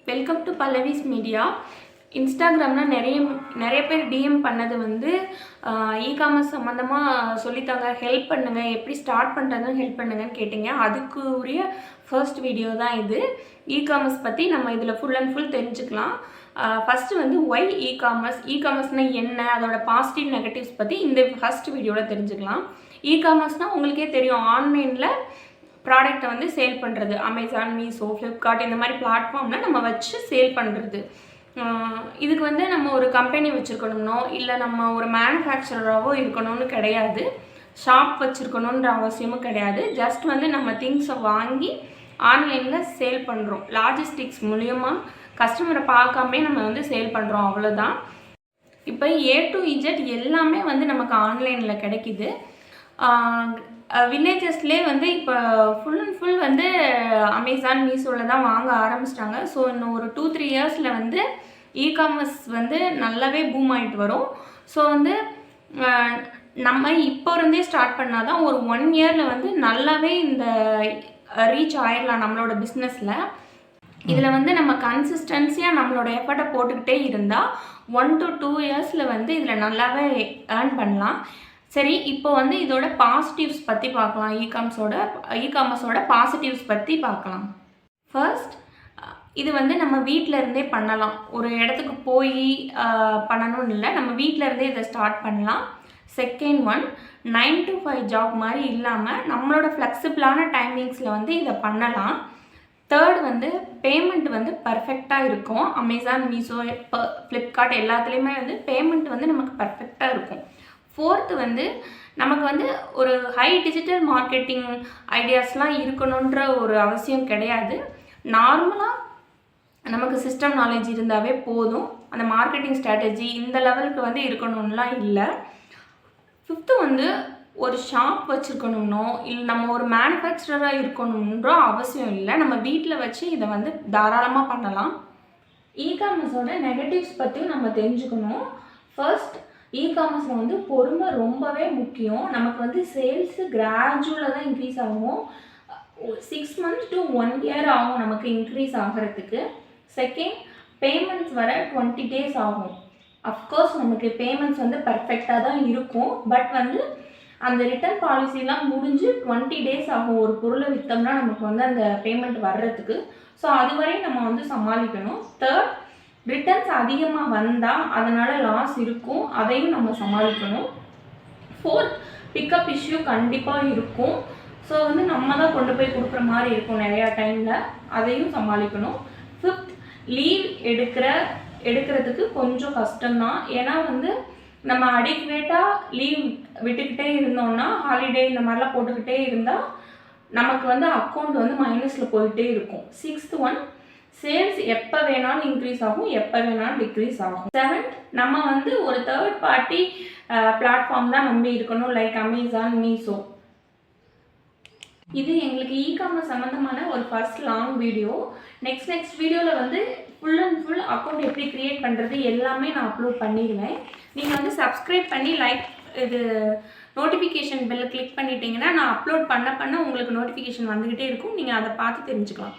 Welcome to பல்லவிஸ் media. இன்ஸ்டாகிராம்ல நிறைய பேர் டிஎம் பண்ணது வந்து இ-காமர்ஸ் சம்மந்தமாக சொல்லித்தாங்க, ஹெல்ப் பண்ணுங்கள், எப்படி ஸ்டார்ட் பண்ணுறதுன்னு ஹெல்ப் பண்ணுங்கன்னு கேட்டிங்க. அதுக்கு உரிய ஃபர்ஸ்ட் வீடியோ தான் இது. இ-காமர்ஸ் பற்றி நம்ம இதில் ஃபுல் அண்ட் ஃபுல் தெரிஞ்சுக்கலாம். ஃபஸ்ட்டு வந்து ஒய் இ-காமர்ஸ்னால் என்ன, அதோட பாசிட்டிவ் நெகட்டிவ்ஸ் பற்றி இந்த ஃபஸ்ட் வீடியோவில் தெரிஞ்சுக்கலாம். இ-காமர்ஸ்னால் உங்களுக்கே தெரியும், ஆன்லைனில் ப்ராடக்டை வந்து சேல் பண்ணுறது. அமேசான், மீஷோ, ஃப்ளிப்கார்ட் இந்த மாதிரி பிளாட்ஃபார்மில் நம்ம வச்சு சேல் பண்ணுறது. இதுக்கு வந்து நம்ம ஒரு கம்பெனி வச்சுருக்கணும்னோ இல்லை நம்ம ஒரு மேனுஃபேக்சரராகவோ இருக்கணும்னு கிடையாது, ஷாப் வச்சுருக்கணுன்ற அவசியமும் கிடையாது. ஜஸ்ட் வந்து நம்ம திங்ஸை வாங்கி ஆன்லைனில் சேல் பண்ணுறோம். லாஜிஸ்டிக்ஸ் மூலிமா கஸ்டமரை பார்க்காமே நம்ம வந்து சேல் பண்ணுறோம், அவ்வளோதான். இப்போ A to Z எல்லாமே வந்து நமக்கு ஆன்லைனில் கிடைக்கிது. வில்லேஜஸ்லேயே வந்து இப்போ ஃபுல் அண்ட் ஃபுல் வந்து அமேசான், மீஷோவில் தான் வாங்க ஆரம்பிச்சிட்டாங்க. ஸோ இன்னும் ஒரு 2-3 இயர்ஸில் வந்து இ-காமர்ஸ் வந்து நல்லாவே பூம் ஆகிட்டு வரும். ஸோ வந்து நம்ம இப்போ இருந்தே ஸ்டார்ட் பண்ணால் தான் ஒரு 1 இயரில் வந்து நல்லாவே இந்த ரீச் ஆயிடலாம் நம்மளோட பிஸ்னஸில். இதில் வந்து நம்ம கன்சிஸ்டன்சியாக நம்மளோட எஃபர்ட்டை போட்டுக்கிட்டே இருந்தால் 1 to 2 இயர்ஸில் வந்து இதில் நல்லாவே ஏர்ன் பண்ணலாம். சரி, இப்போ வந்து இதோட பாசிட்டிவ்ஸ் பற்றி பார்க்கலாம். இ-காமர்ஸோட பாசிட்டிவ்ஸ் பற்றி பார்க்கலாம். ஃபர்ஸ்ட், இது வந்து நம்ம வீட்டில் இருந்தே பண்ணலாம். ஒரு இடத்துக்கு போய் பண்ணணும்னு இல்லை, நம்ம வீட்டில் இருந்தே இதை ஸ்டார்ட் பண்ணலாம். செகண்ட் ஒன், 9 to 5 ஜாப் மாதிரி இல்லாமல் நம்மளோட ஃப்ளெக்சிபிளான டைமிங்ஸில் வந்து இதை பண்ணலாம். தேர்ட் வந்து பேமெண்ட் வந்து பர்ஃபெக்டாக இருக்கும். அமேசான், மீஷோ, ஃப்ளிப்கார்ட் எல்லாத்துலேயுமே வந்து பேமெண்ட் வந்து நமக்கு பர்ஃபெக்டாக இருக்கும். ஃபோர்த்து வந்து நமக்கு வந்து ஒரு ஹை டிஜிட்டல் மார்க்கெட்டிங் ஐடியாஸ்லாம் இருக்கணுன்ற ஒரு அவசியம் கிடையாது. நார்மலாக நமக்கு சிஸ்டம் நாலேஜ் இருந்தாவே போதும். அந்த மார்க்கெட்டிங் ஸ்ட்ராட்டஜி இந்த லெவலுக்கு வந்து இருக்கணும்லாம் இல்லை. ஃபிஃப்த்து வந்து ஒரு ஷாப் வச்சுருக்கணும்னோ இல்லை நம்ம ஒரு மேனுஃபேக்சரராக இருக்கணுன்ற அவசியம் இல்லை. நம்ம வீட்டில் வச்சு இதை வந்து தாராளமாக பண்ணலாம். இ-காமர்ஸோட நெகட்டிவ்ஸ் பற்றியும் நம்ம தெரிஞ்சுக்கணும். ஃபர்ஸ்ட், இ-காமர்ஸில் வந்து பொறுமை ரொம்பவே முக்கியம். நமக்கு வந்து சேல்ஸு கிராஜுவலாக தான் இன்க்ரீஸ் ஆகும். 6 months to 1 year ஆகும் நமக்கு இன்க்ரீஸ் ஆகிறதுக்கு. செகண்ட், பேமெண்ட்ஸ் வர 20 days ஆகும். அஃப்கோர்ஸ் நமக்கு பேமெண்ட்ஸ் வந்து பர்ஃபெக்டாக தான் இருக்கும். பட் வந்து அந்த ரிட்டர்ன் பாலிசிலாம் முடிஞ்சு 20 days ஆகும். ஒரு பொருளை விற்றோம்னா நமக்கு வந்து அந்த பேமெண்ட் வர்றதுக்கு. ஸோ அதுவரை நம்ம வந்து சமாளிக்கணும். தேர்ட், ரிட்டர்ன்ஸ் அதிகமாக வந்தால் அதனால் லாஸ் இருக்கும், அதையும் நம்ம சமாளிக்கணும். ஃபோர்த், பிக்கப் இஷ்யூ கண்டிப்பாக இருக்கும். ஸோ வந்து நம்ம தான் கொண்டு போய் கொடுக்குற மாதிரி இருக்கும் நிறையா டைமில், அதையும் சமாளிக்கணும். ஃபிஃப்த், லீவ் எடுக்கிறதுக்கு கொஞ்சம் கஷ்டம்தான். ஏன்னா வந்து நம்ம அடிக்குவேட்டாக லீவ் விட்டுக்கிட்டே இருந்தோம்னா, ஹாலிடே இந்த மாதிரிலாம் போட்டுக்கிட்டே இருந்தால் நமக்கு வந்து அக்கௌண்ட் வந்து மைனஸில் போயிட்டே இருக்கும். சிக்ஸ்த் ஒன், சேல்ஸ் எப்போ வேணாலும் இன்க்ரீஸ் ஆகும், எப்போ வேணாலும் டிக்ரீஸ் ஆகும். செவன்த், நம்ம வந்து ஒரு தேர்ட் பார்ட்டி பிளாட்ஃபார்ம் தான் நம்பி இருக்கணும், லைக் அமேசான், மீஷோ. இது எங்களுக்கு இ-காமர்ஸ் சம்மந்தமான ஒரு ஃபர்ஸ்ட் லாங் வீடியோ. நெக்ஸ்ட் வீடியோவில் வந்து ஃபுல் அண்ட் ஃபுல் அக்கௌண்ட் எப்படி க்ரியேட் பண்ணுறது எல்லாமே நான் அப்லோட் பண்ணிடுவேன். நீங்கள் வந்து சப்ஸ்கிரைப் பண்ணி இது நோட்டிஃபிகேஷன் பெல்லை கிளிக் பண்ணிட்டீங்கன்னா நான் அப்லோட் பண்ண உங்களுக்கு நோட்டிஃபிகேஷன் வந்துக்கிட்டே இருக்கும். நீங்கள் அதை பார்த்து தெரிஞ்சுக்கலாம்.